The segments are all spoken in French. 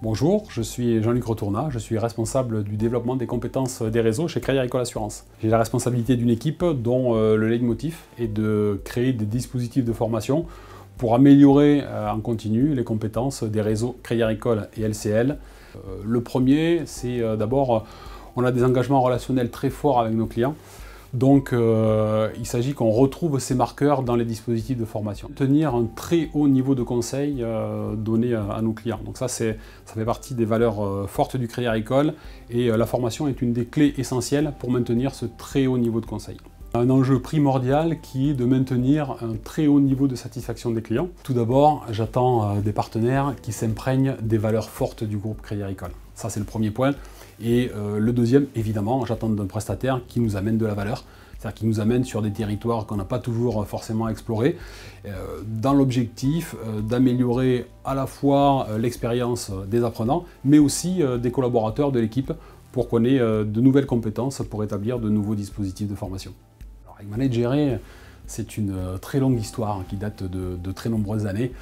Bonjour, je suis Jean-Luc Retournat, je suis responsable du développement des compétences des réseaux chez Crédit Agricole Assurance. J'ai la responsabilité d'une équipe dont le leitmotiv est de créer des dispositifs de formation pour améliorer en continu les compétences des réseaux Crédit Agricole et LCL. Le premier, c'est d'abord, on a des engagements relationnels très forts avec nos clients. Donc il s'agit qu'on retrouve ces marqueurs dans les dispositifs de formation. Tenir un très haut niveau de conseil donné à nos clients. Donc ça fait partie des valeurs fortes du Crédit Agricole et la formation est une des clés essentielles pour maintenir ce très haut niveau de conseil. Un enjeu primordial qui est de maintenir un très haut niveau de satisfaction des clients. Tout d'abord, j'attends des partenaires qui s'imprègnent des valeurs fortes du groupe Crédit Agricole. Ça, c'est le premier point. Et le deuxième, évidemment, j'attends d'un prestataire qui nous amène de la valeur, c'est-à-dire qui nous amène sur des territoires qu'on n'a pas toujours forcément explorés, dans l'objectif d'améliorer à la fois l'expérience des apprenants, mais aussi des collaborateurs de l'équipe pour qu'on ait de nouvelles compétences pour établir de nouveaux dispositifs de formation. Alors, avec Managere, c'est une très longue histoire qui date de très nombreuses années.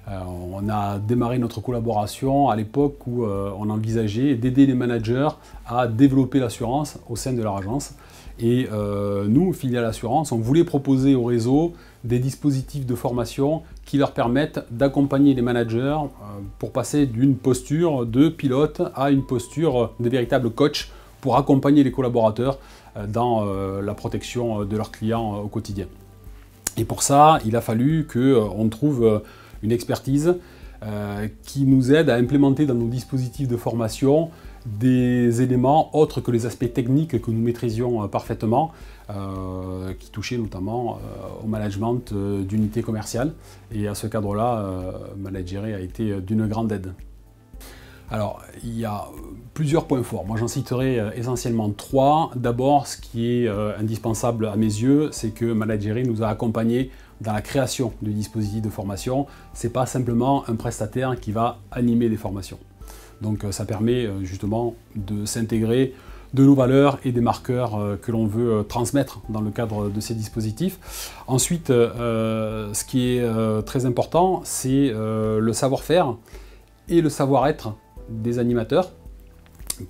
On a démarré notre collaboration à l'époque où on envisageait d'aider les managers à développer l'assurance au sein de leur agence. Et nous, filiale assurance, on voulait proposer au réseau des dispositifs de formation qui leur permettent d'accompagner les managers pour passer d'une posture de pilote à une posture de véritable coach pour accompagner les collaborateurs dans la protection de leurs clients au quotidien. Et pour ça, il a fallu qu'on trouve une expertise qui nous aide à implémenter dans nos dispositifs de formation des éléments autres que les aspects techniques que nous maîtrisions parfaitement, qui touchaient notamment au management d'unités commerciales. Et à ce cadre-là, Managere a été d'une grande aide. Alors, il y a plusieurs points forts. Moi, j'en citerai essentiellement trois. D'abord, ce qui est indispensable à mes yeux, c'est que Managere nous a accompagnés dans la création du dispositif de formation. Ce n'est pas simplement un prestataire qui va animer des formations. Donc, ça permet justement de s'intégrer de nos valeurs et des marqueurs que l'on veut transmettre dans le cadre de ces dispositifs. Ensuite, ce qui est très important, c'est le savoir-faire et le savoir-être des animateurs,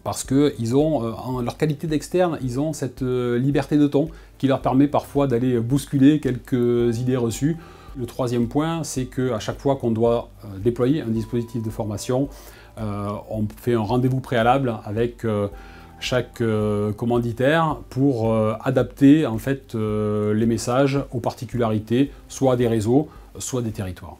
parce qu'ils ont, en leur qualité d'externe, ils ont cette liberté de ton qui leur permet parfois d'aller bousculer quelques idées reçues. Le troisième point, c'est qu'à chaque fois qu'on doit déployer un dispositif de formation, on fait un rendez-vous préalable avec chaque commanditaire pour adapter en fait les messages aux particularités, soit des réseaux, soit des territoires.